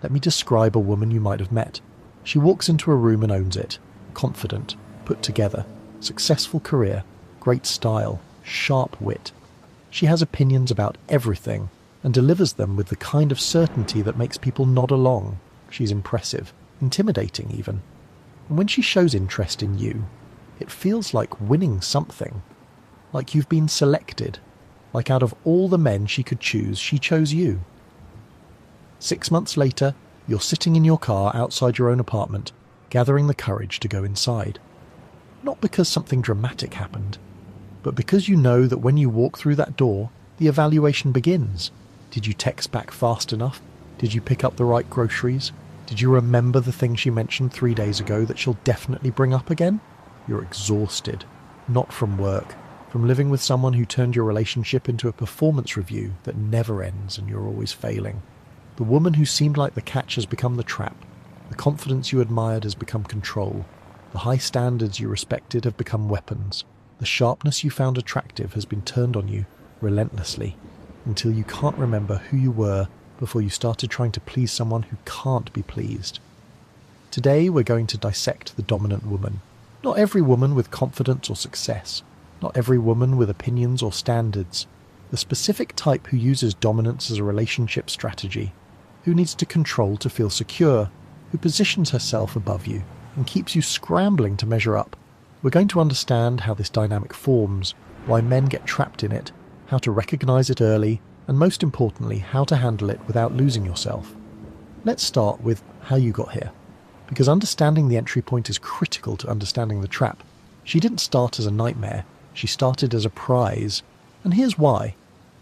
Let me describe a woman you might have met. She walks into a room and owns it. Confident, put together, successful career, great style, sharp wit. She has opinions about everything and delivers them with the kind of certainty that makes people nod along. She's impressive, intimidating even. And when she shows interest in you, it feels like winning something. Like you've been selected. Like out of all the men she could choose, she chose you. 6 months later, you're sitting in your car outside your own apartment, gathering the courage to go inside. Not because something dramatic happened, but because you know that when you walk through that door, the evaluation begins. Did you text back fast enough? Did you pick up the right groceries? Did you remember the thing she mentioned 3 days ago that she'll definitely bring up again? You're exhausted. Not from work. From living with someone who turned your relationship into a performance review that never ends and you're always failing. The woman who seemed like the catch has become the trap. The confidence you admired has become control. The high standards you respected have become weapons. The sharpness you found attractive has been turned on you relentlessly until you can't remember who you were before you started trying to please someone who can't be pleased. Today we're going to dissect the dominant woman. Not every woman with confidence or success. Not every woman with opinions or standards. The specific type who uses dominance as a relationship strategy. Who needs to control to feel secure. Who positions herself above you and keeps you scrambling to measure up. We're going to understand how this dynamic forms, why men get trapped in it, how to recognize it early, and most importantly, how to handle it without losing yourself. Let's start with how you got here, because understanding the entry point is critical to understanding the trap. She didn't start as a nightmare, she started as a prize, and here's why.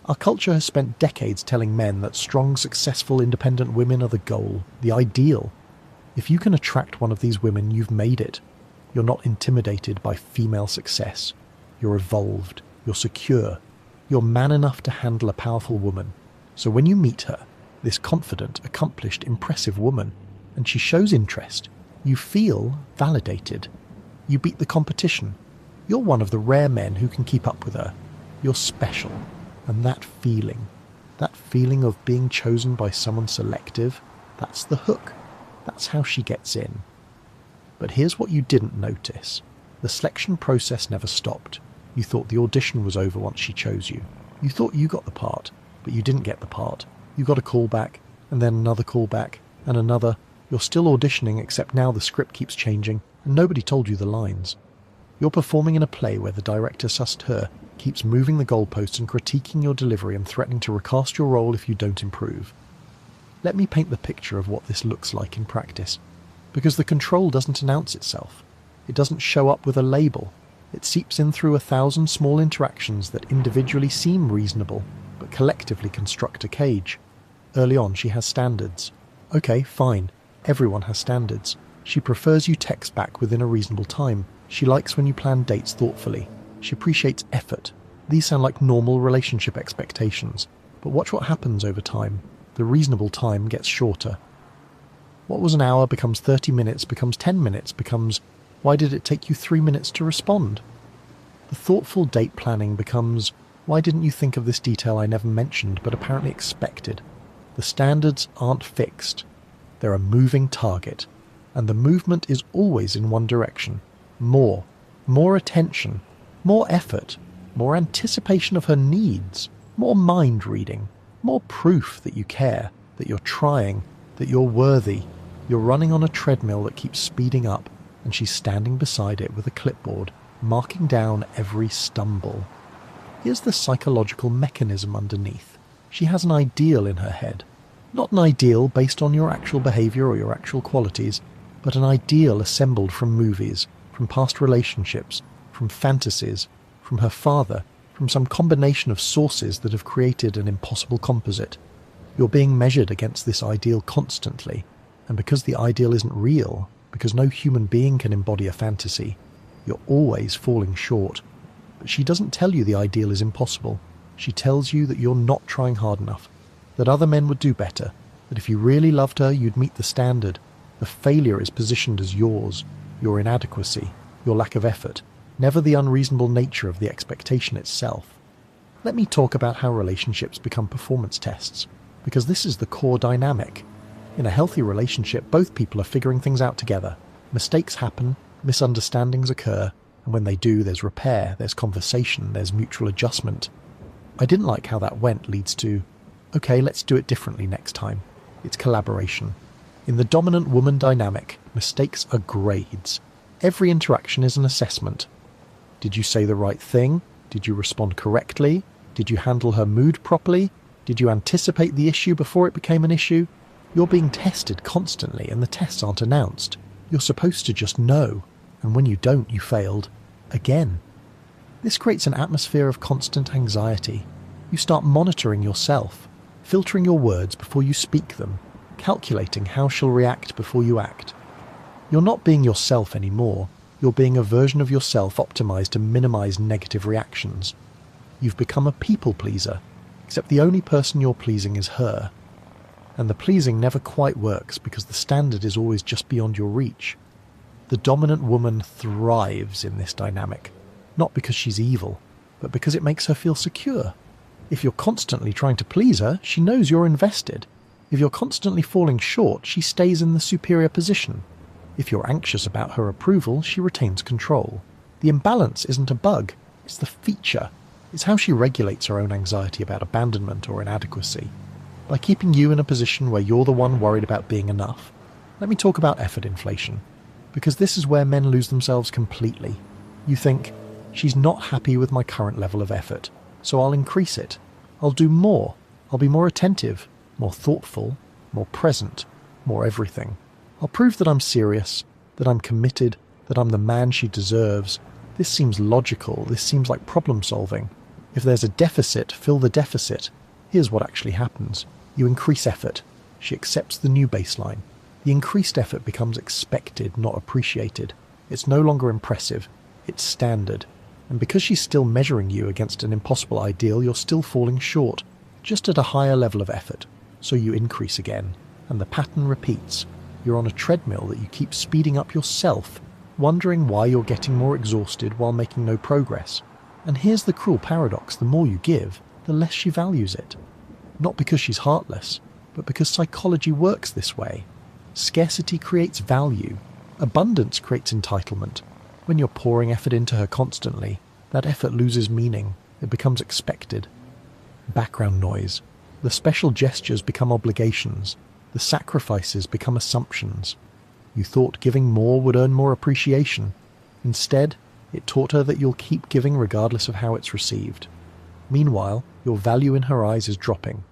Our culture has spent decades telling men that strong, successful, independent women are the goal, the ideal. If you can attract one of these women, you've made it. You're not intimidated by female success. You're evolved. You're secure. You're man enough to handle a powerful woman. So when you meet her, this confident, accomplished, impressive woman, and she shows interest, you feel validated. You beat the competition. You're one of the rare men who can keep up with her. You're special. And that feeling of being chosen by someone selective, that's the hook. That's how she gets in. But here's what you didn't notice. The selection process never stopped. You thought the audition was over once she chose you. You thought you got the part, but you didn't get the part. You got a call back, and then another call back, and another. You're still auditioning, except now the script keeps changing, and nobody told you the lines. You're performing in a play where the director sussed her, keeps moving the goalposts and critiquing your delivery and threatening to recast your role if you don't improve. Let me paint the picture of what this looks like in practice, because the control doesn't announce itself. It doesn't show up with a label. It seeps in through 1,000 small interactions that individually seem reasonable, but collectively construct a cage. Early on, she has standards. Okay, fine. Everyone has standards. She prefers you text back within a reasonable time. She likes when you plan dates thoughtfully. She appreciates effort. These sound like normal relationship expectations. But watch what happens over time. The reasonable time gets shorter. What was an hour becomes 30 minutes, becomes 10 minutes, becomes, why did it take you 3 minutes to respond? The thoughtful date planning becomes, why didn't you think of this detail I never mentioned but apparently expected? The standards aren't fixed. They're a moving target. And the movement is always in one direction. More attention, more effort, more anticipation of her needs, more mind reading, more proof that you care, that you're trying, that you're worthy. You're running on a treadmill that keeps speeding up, and she's standing beside it with a clipboard, marking down every stumble. Here's the psychological mechanism underneath. She has an ideal in her head. Not an ideal based on your actual behavior or your actual qualities, but an ideal assembled from movies, from past relationships, from fantasies, from her father, from some combination of sources that have created an impossible composite. You're being measured against this ideal constantly, and because the ideal isn't real, because no human being can embody a fantasy, you're always falling short. But she doesn't tell you the ideal is impossible. She tells you that you're not trying hard enough, that other men would do better, that if you really loved her, you'd meet the standard. The failure is positioned as yours, your inadequacy, your lack of effort, never the unreasonable nature of the expectation itself. Let me talk about how relationships become performance tests, because this is the core dynamic. In a healthy relationship, both people are figuring things out together. Mistakes happen, misunderstandings occur, and when they do, there's repair, there's conversation, there's mutual adjustment. I didn't like how that went leads to, okay, let's do it differently next time. It's collaboration. In the dominant woman dynamic, mistakes are grades. Every interaction is an assessment. Did you say the right thing? Did you respond correctly? Did you handle her mood properly? Did you anticipate the issue before it became an issue? You're being tested constantly and the tests aren't announced. You're supposed to just know, and when you don't, you failed. Again. This creates an atmosphere of constant anxiety. You start monitoring yourself, filtering your words before you speak them, calculating how she'll react before you act. You're not being yourself anymore. You're being a version of yourself optimized to minimize negative reactions. You've become a people pleaser, except the only person you're pleasing is her. And the pleasing never quite works because the standard is always just beyond your reach. The dominant woman thrives in this dynamic, not because she's evil, but because it makes her feel secure. If you're constantly trying to please her, she knows you're invested. If you're constantly falling short, she stays in the superior position. If you're anxious about her approval, she retains control. The imbalance isn't a bug, it's the feature. It's how she regulates her own anxiety about abandonment or inadequacy. By keeping you in a position where you're the one worried about being enough. Let me talk about effort inflation, because this is where men lose themselves completely. You think, she's not happy with my current level of effort, so I'll increase it. I'll do more. I'll be more attentive, more thoughtful, more present, more everything. I'll prove that I'm serious, that I'm committed, that I'm the man she deserves. This seems logical. This seems like problem solving. If there's a deficit, fill the deficit. Here's what actually happens. You increase effort. She accepts the new baseline. The increased effort becomes expected, not appreciated. It's no longer impressive. It's standard. And because she's still measuring you against an impossible ideal, you're still falling short, just at a higher level of effort. So you increase again, and the pattern repeats. You're on a treadmill that you keep speeding up yourself, wondering why you're getting more exhausted while making no progress. And here's the cruel paradox: the more you give, the less she values it. Not because she's heartless, but because psychology works this way. Scarcity creates value. Abundance creates entitlement. When you're pouring effort into her constantly, that effort loses meaning. It becomes expected. Background noise. The special gestures become obligations. The sacrifices become assumptions. You thought giving more would earn more appreciation. Instead, it taught her that you'll keep giving regardless of how it's received. Meanwhile, your value in her eyes is dropping.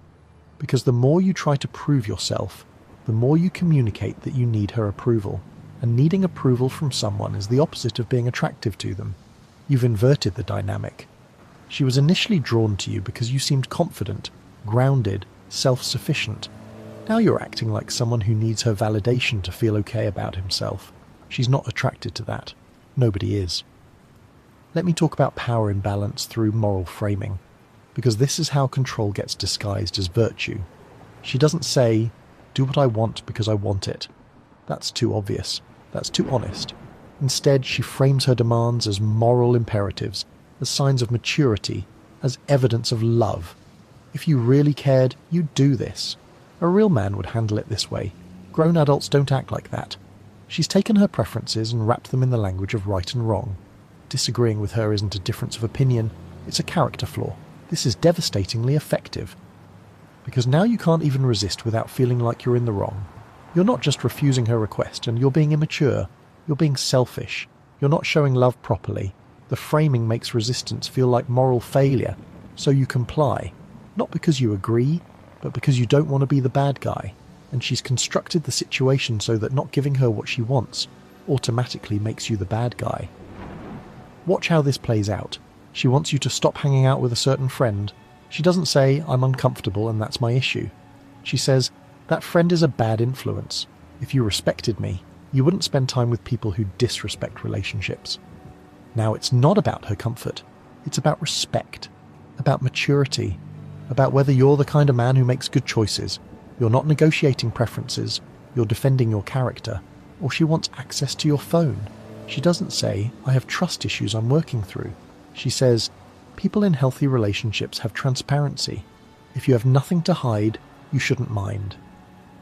Because the more you try to prove yourself, the more you communicate that you need her approval. And needing approval from someone is the opposite of being attractive to them. You've inverted the dynamic. She was initially drawn to you because you seemed confident, grounded, self-sufficient. Now you're acting like someone who needs her validation to feel okay about himself. She's not attracted to that. Nobody is. Let me talk about power imbalance through moral framing, because this is how control gets disguised as virtue. She doesn't say, do what I want because I want it. That's too obvious. That's too honest. Instead, she frames her demands as moral imperatives, as signs of maturity, as evidence of love. If you really cared, you'd do this. A real man would handle it this way. Grown adults don't act like that. She's taken her preferences and wrapped them in the language of right and wrong. Disagreeing with her isn't a difference of opinion, it's a character flaw. This is devastatingly effective. Because now you can't even resist without feeling like you're in the wrong. You're not just refusing her request and you're being immature. You're being selfish. You're not showing love properly. The framing makes resistance feel like moral failure, so you comply. Not because you agree, but because you don't want to be the bad guy. And she's constructed the situation so that not giving her what she wants automatically makes you the bad guy. Watch how this plays out. She wants you to stop hanging out with a certain friend. She doesn't say, I'm uncomfortable and that's my issue. She says, that friend is a bad influence. If you respected me, you wouldn't spend time with people who disrespect relationships. Now it's not about her comfort. It's about respect, about maturity, about whether you're the kind of man who makes good choices. You're not negotiating preferences, you're defending your character. Or she wants access to your phone. She doesn't say, I have trust issues I'm working through. She says, people in healthy relationships have transparency. If you have nothing to hide, you shouldn't mind.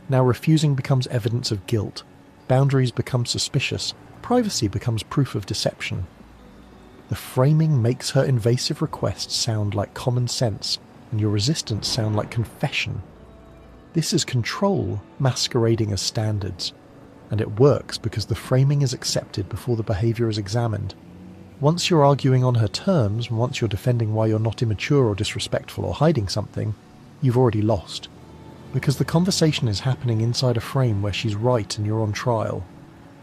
Now refusing becomes evidence of guilt. Boundaries become suspicious. Privacy becomes proof of deception. The framing makes her invasive requests sound like common sense, and your resistance sound like confession. This is control masquerading as standards, and it works because the framing is accepted before the behaviour is examined. Once you're arguing on her terms, and once you're defending why you're not immature or disrespectful or hiding something, you've already lost. Because the conversation is happening inside a frame where she's right and you're on trial.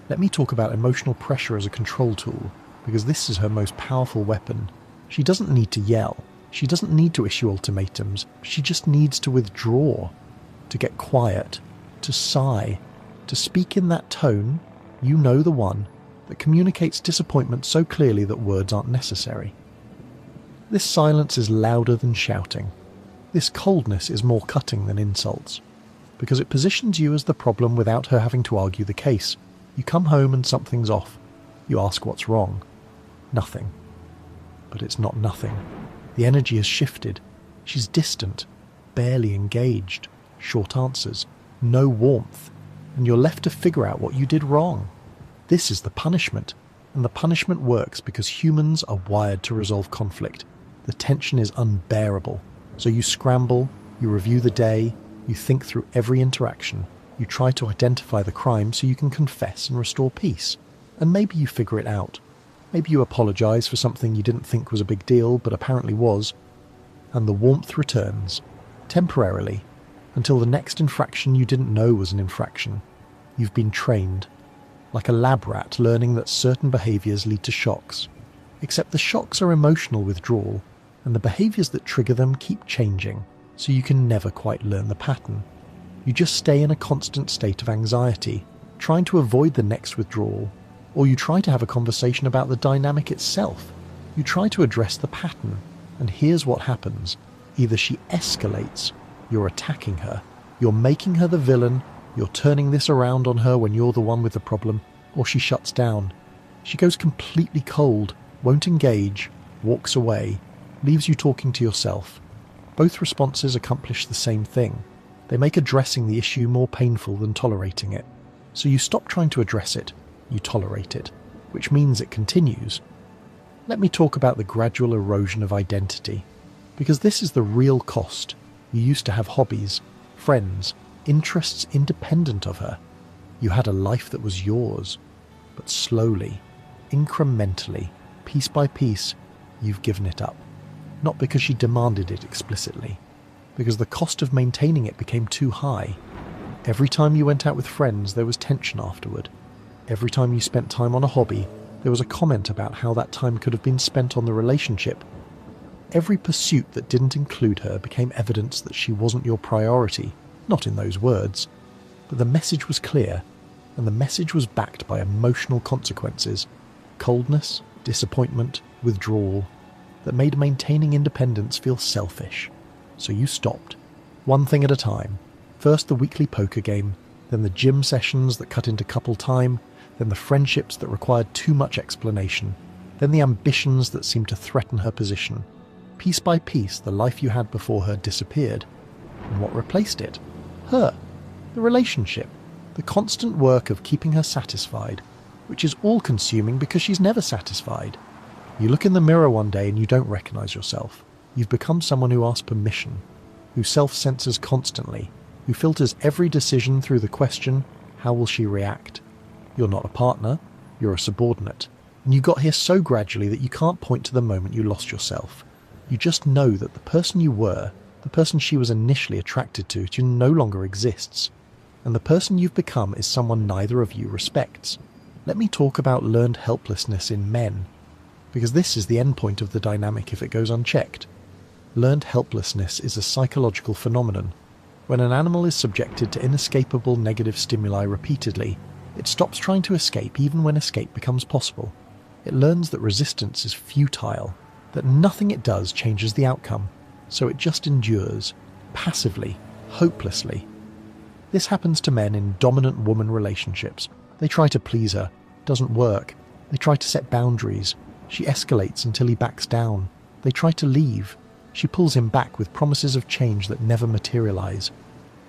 Let me talk about emotional pressure as a control tool, because this is her most powerful weapon. She doesn't need to yell. She doesn't need to issue ultimatums. She just needs to withdraw, to get quiet, to sigh, to speak in that tone, you know the one, that communicates disappointment so clearly that words aren't necessary. This silence is louder than shouting. This coldness is more cutting than insults, because it positions you as the problem without her having to argue the case. You come home and something's off. You ask what's wrong. Nothing. But it's not nothing. The energy has shifted. She's distant, barely engaged, short answers, no warmth, and you're left to figure out what you did wrong. This is the punishment, and the punishment works because humans are wired to resolve conflict. The tension is unbearable. So you scramble, you review the day, you think through every interaction, you try to identify the crime so you can confess and restore peace. And maybe you figure it out. Maybe you apologise for something you didn't think was a big deal, but apparently was. And the warmth returns, temporarily, until the next infraction you didn't know was an infraction. You've been trained, like a lab rat learning that certain behaviours lead to shocks. Except the shocks are emotional withdrawal, and the behaviours that trigger them keep changing, so you can never quite learn the pattern. You just stay in a constant state of anxiety, trying to avoid the next withdrawal, or you try to have a conversation about the dynamic itself. You try to address the pattern, and here's what happens. Either she escalates, you're attacking her, you're making her the villain, you're turning this around on her when you're the one with the problem, or she shuts down. She goes completely cold, won't engage, walks away, leaves you talking to yourself. Both responses accomplish the same thing. They make addressing the issue more painful than tolerating it. So you stop trying to address it, you tolerate it, which means it continues. Let me talk about the gradual erosion of identity, because this is the real cost. You used to have hobbies, friends, interests independent of her. You had a life that was yours, but slowly, incrementally, piece by piece, you've given it up. Not because she demanded it explicitly, because the cost of maintaining it became too high. Every time you went out with friends, there was tension afterward. Every time you spent time on a hobby, there was a comment about how that time could have been spent on the relationship. Every pursuit that didn't include her became evidence that she wasn't your priority, not in those words. But the message was clear, and the message was backed by emotional consequences, coldness, disappointment, withdrawal, that made maintaining independence feel selfish. So you stopped, one thing at a time. First the weekly poker game, then the gym sessions that cut into couple time, then the friendships that required too much explanation, then the ambitions that seemed to threaten her position. Piece by piece, the life you had before her disappeared. And what replaced it? Her. The relationship. The constant work of keeping her satisfied, which is all-consuming because she's never satisfied. You look in the mirror one day and you don't recognise yourself. You've become someone who asks permission, who self-censors constantly, who filters every decision through the question, how will she react? You're not a partner, you're a subordinate. And you got here so gradually that you can't point to the moment you lost yourself. You just know that the person you were, the person she was initially attracted to no longer exists. And the person you've become is someone neither of you respects. Let me talk about learned helplessness in men, because this is the endpoint of the dynamic if it goes unchecked. Learned helplessness is a psychological phenomenon. When an animal is subjected to inescapable negative stimuli repeatedly, it stops trying to escape even when escape becomes possible. It learns that resistance is futile, that nothing it does changes the outcome, so it just endures, passively, hopelessly. This happens to men in dominant woman relationships. They try to please her, doesn't work. They try to set boundaries. She escalates until he backs down. They try to leave. She pulls him back with promises of change that never materialize.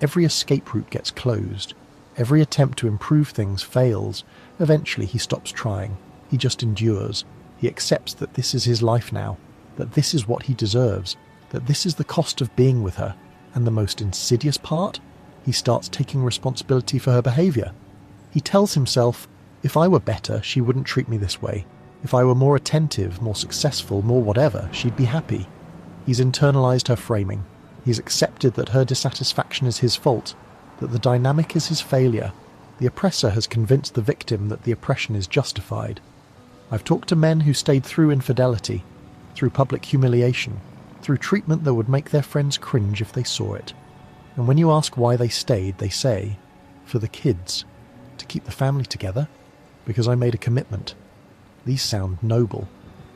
Every escape route gets closed. Every attempt to improve things fails. Eventually he stops trying. He just endures. He accepts that this is his life now, that this is what he deserves, that this is the cost of being with her. And the most insidious part? He starts taking responsibility for her behaviour. He tells himself, if I were better, she wouldn't treat me this way. If I were more attentive, more successful, more whatever, she'd be happy. He's internalised her framing. He's accepted that her dissatisfaction is his fault, that the dynamic is his failure. The oppressor has convinced the victim that the oppression is justified. I've talked to men who stayed through infidelity, through public humiliation, through treatment that would make their friends cringe if they saw it. And when you ask why they stayed, they say, for the kids, to keep the family together, because I made a commitment. These sound noble,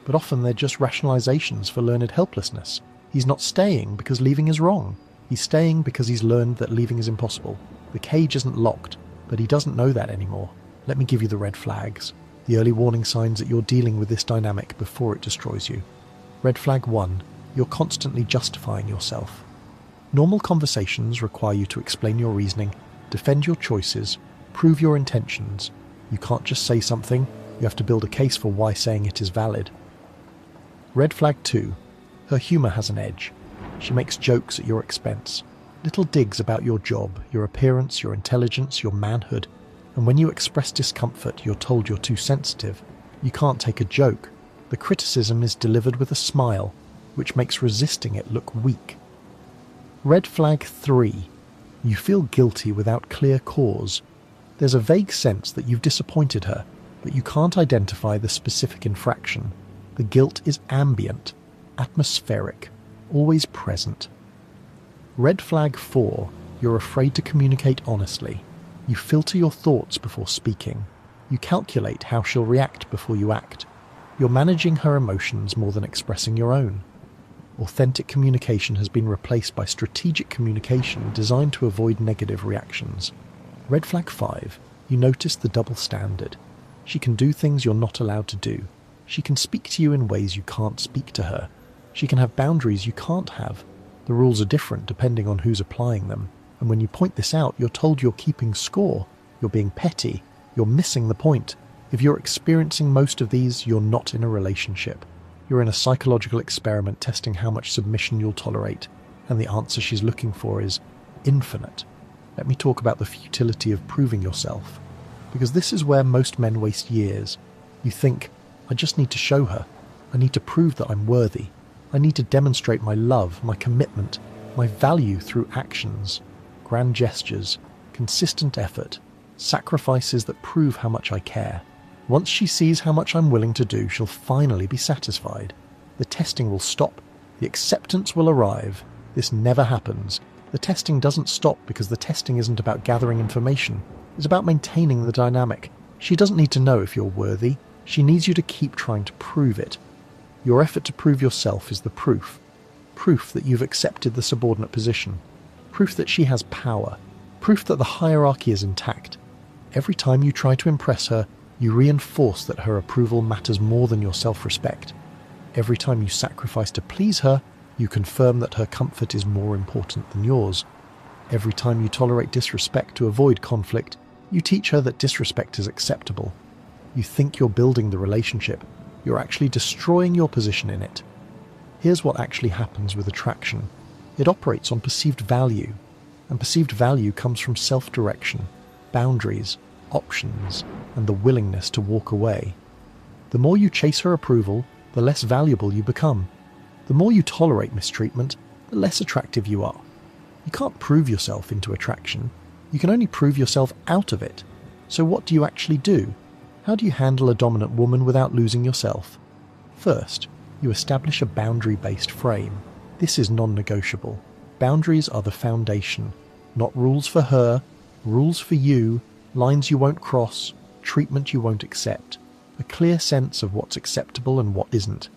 but often they're just rationalizations for learned helplessness. He's not staying because leaving is wrong. He's staying because he's learned that leaving is impossible. The cage isn't locked, but he doesn't know that anymore. Let me give you the red flags, the early warning signs that you're dealing with this dynamic before it destroys you. Red flag 1. You're constantly justifying yourself. Normal conversations require you to explain your reasoning, defend your choices, prove your intentions. You can't just say something, you have to build a case for why saying it is valid. Red flag 2. Her humour has an edge. She makes jokes at your expense. Little digs about your job, your appearance, your intelligence, your manhood. And when you express discomfort, you're told you're too sensitive. You can't take a joke. The criticism is delivered with a smile, which makes resisting it look weak. Red flag 3. You feel guilty without clear cause. There's a vague sense that you've disappointed her, but you can't identify the specific infraction. The guilt is ambient, atmospheric, always present. Red flag 4. You're afraid to communicate honestly. You filter your thoughts before speaking. You calculate how she'll react before you act. You're managing her emotions more than expressing your own. Authentic communication has been replaced by strategic communication designed to avoid negative reactions. Red flag 5. You notice the double standard. She can do things you're not allowed to do. She can speak to you in ways you can't speak to her. She can have boundaries you can't have. The rules are different depending on who's applying them. And when you point this out, you're told you're keeping score. You're being petty. You're missing the point. If you're experiencing most of these, you're not in a relationship. You're in a psychological experiment testing how much submission you'll tolerate. And the answer she's looking for is infinite. Let me talk about the futility of proving yourself. Because this is where most men waste years. You think, I just need to show her. I need to prove that I'm worthy. I need to demonstrate my love, my commitment, my value through actions, grand gestures, consistent effort, sacrifices that prove how much I care. Once she sees how much I'm willing to do, she'll finally be satisfied. The testing will stop. The acceptance will arrive. This never happens. The testing doesn't stop because the testing isn't about gathering information. It's about maintaining the dynamic. She doesn't need to know if you're worthy. She needs you to keep trying to prove it. Your effort to prove yourself is the proof. Proof that you've accepted the subordinate position. Proof that she has power. Proof that the hierarchy is intact. Every time you try to impress her, you reinforce that her approval matters more than your self-respect. Every time you sacrifice to please her, you confirm that her comfort is more important than yours. Every time you tolerate disrespect to avoid conflict, you teach her that disrespect is acceptable. You think you're building the relationship. You're actually destroying your position in it. Here's what actually happens with attraction. It operates on perceived value, and perceived value comes from self-direction, boundaries, options, and the willingness to walk away. The more you chase her approval, the less valuable you become. The more you tolerate mistreatment, the less attractive you are. You can't prove yourself into attraction. You can only prove yourself out of it. So what do you actually do? How do you handle a dominant woman without losing yourself? First, you establish a boundary-based frame. This is non-negotiable. Boundaries are the foundation. Not rules for her, rules for you, lines you won't cross, treatment you won't accept. A clear sense of what's acceptable and what isn't.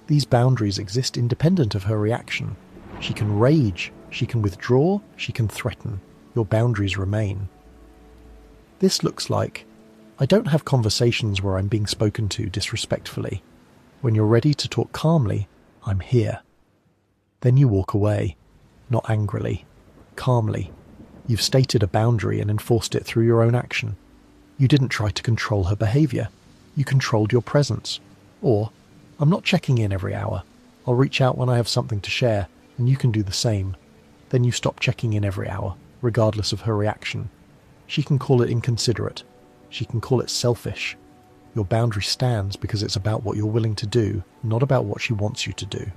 These boundaries exist independent of her reaction. She can rage, she can withdraw, she can threaten. Your boundaries remain. This looks like, I don't have conversations where I'm being spoken to disrespectfully. When you're ready to talk calmly, I'm here. Then you walk away, not angrily, calmly. You've stated a boundary and enforced it through your own action. You didn't try to control her behaviour. You controlled your presence. Or, I'm not checking in every hour. I'll reach out when I have something to share, and you can do the same. Then you stop checking in every hour, regardless of her reaction. She can call it inconsiderate. She can call it selfish. Your boundary stands because it's about what you're willing to do, not about what she wants you to do.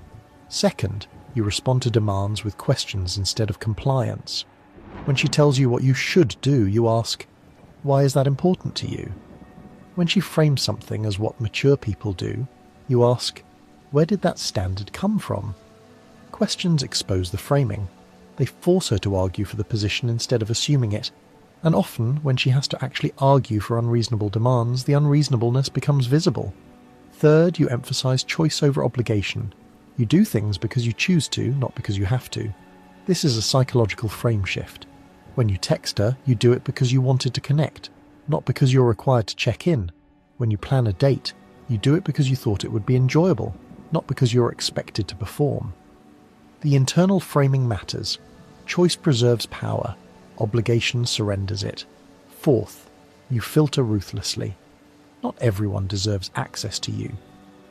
Second, you respond to demands with questions instead of compliance. When she tells you what you should do, you ask, why is that important to you? When she frames something as what mature people do, you ask, where did that standard come from? Questions expose the framing. They force her to argue for the position instead of assuming it. And often, when she has to actually argue for unreasonable demands, the unreasonableness becomes visible. Third, you emphasize choice over obligation. You do things because you choose to, not because you have to. This is a psychological frame shift. When you text her, you do it because you wanted to connect, not because you're required to check in. When you plan a date, you do it because you thought it would be enjoyable, not because you're expected to perform. The internal framing matters. Choice preserves power. Obligation surrenders it. Fourth, you filter ruthlessly. Not everyone deserves access to you.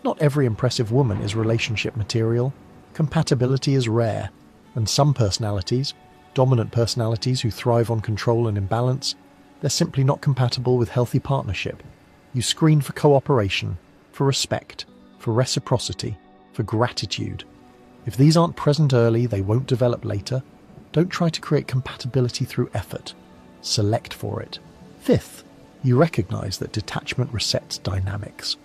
Not every impressive woman is relationship material. Compatibility is rare, and some personalities, dominant personalities who thrive on control and imbalance, they're simply not compatible with healthy partnership. You screen for cooperation, for respect, for reciprocity, for gratitude. If these aren't present early, they won't develop later. Don't try to create compatibility through effort. Select for it. Fifth, you recognize that detachment resets dynamics.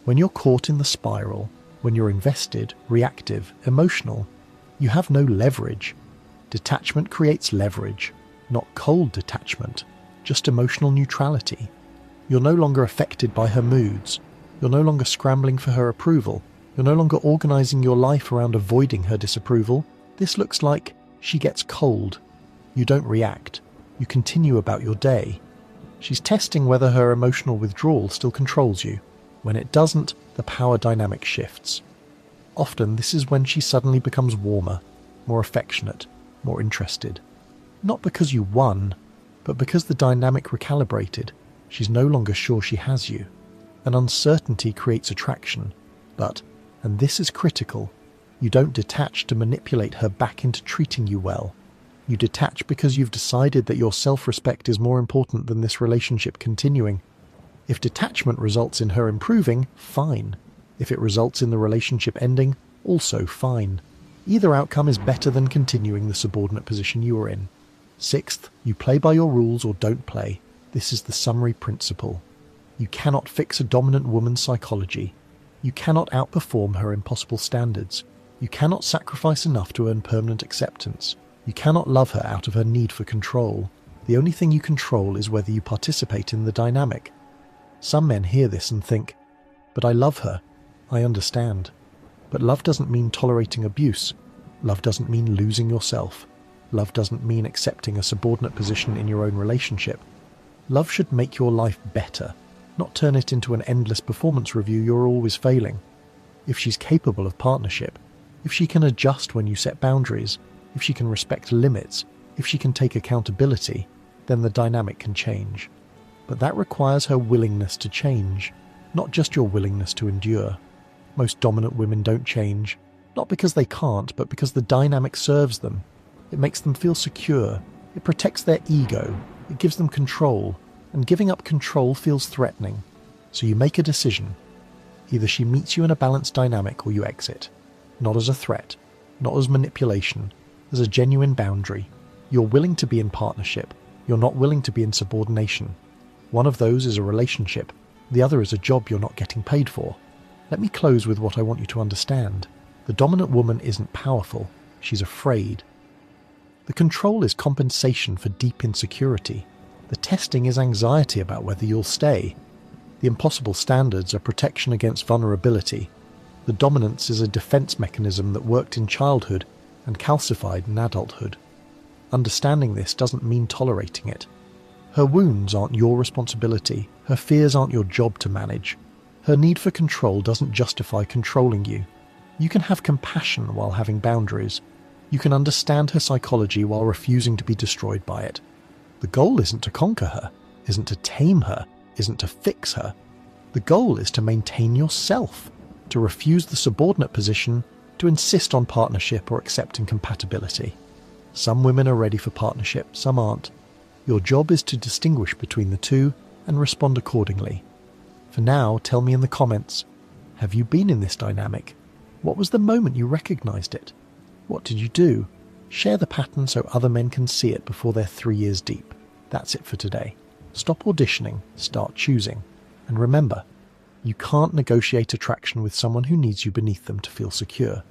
When you're caught in the spiral, when you're invested, reactive, emotional, you have no leverage. Detachment creates leverage, not cold detachment, just emotional neutrality. You're no longer affected by her moods. You're no longer scrambling for her approval. You're no longer organizing your life around avoiding her disapproval. This looks like she gets cold. You don't react. You continue about your day. She's testing whether her emotional withdrawal still controls you. When it doesn't, the power dynamic shifts. Often this is when she suddenly becomes warmer, more affectionate, more interested. Not because you won, but because the dynamic recalibrated. She's no longer sure she has you. An uncertainty creates attraction, but, and this is critical, you don't detach to manipulate her back into treating you well. You detach because you've decided that your self-respect is more important than this relationship continuing. If detachment results in her improving, fine. If it results in the relationship ending, also fine. Either outcome is better than continuing the subordinate position you are in. Sixth, you play by your rules or don't play. This is the summary principle. You cannot fix a dominant woman's psychology. You cannot outperform her impossible standards. You cannot sacrifice enough to earn permanent acceptance. You cannot love her out of her need for control. The only thing you control is whether you participate in the dynamic. Some men hear this and think, but I love her. I understand. But love doesn't mean tolerating abuse. Love doesn't mean losing yourself. Love doesn't mean accepting a subordinate position in your own relationship. Love should make your life better, not turn it into an endless performance review you're always failing. If she's capable of partnership, if she can adjust when you set boundaries, if she can respect limits, if she can take accountability, then the dynamic can change. But that requires her willingness to change, not just your willingness to endure. Most dominant women don't change, not because they can't, but because the dynamic serves them. It makes them feel secure. It protects their ego. It gives them control, and giving up control feels threatening. So you make a decision. Either she meets you in a balanced dynamic or you exit. Not as a threat, not as manipulation, as a genuine boundary. You're willing to be in partnership. You're not willing to be in subordination. One of those is a relationship. The other is a job you're not getting paid for. Let me close with what I want you to understand. The dominant woman isn't powerful. She's afraid. The control is compensation for deep insecurity. The testing is anxiety about whether you'll stay. The impossible standards are protection against vulnerability. The dominance is a defense mechanism that worked in childhood and calcified in adulthood. Understanding this doesn't mean tolerating it. Her wounds aren't your responsibility. Her fears aren't your job to manage. Her need for control doesn't justify controlling you. You can have compassion while having boundaries. You can understand her psychology while refusing to be destroyed by it. The goal isn't to conquer her, isn't to tame her, isn't to fix her. The goal is to maintain yourself, to refuse the subordinate position, to insist on partnership or accepting compatibility. Some women are ready for partnership, some aren't. Your job is to distinguish between the two and respond accordingly. For now, tell me in the comments, have you been in this dynamic? What was the moment you recognized it? What did you do? Share the pattern so other men can see it before they're 3 years deep. That's it for today. Stop auditioning, start choosing. And remember, you can't negotiate attraction with someone who needs you beneath them to feel secure.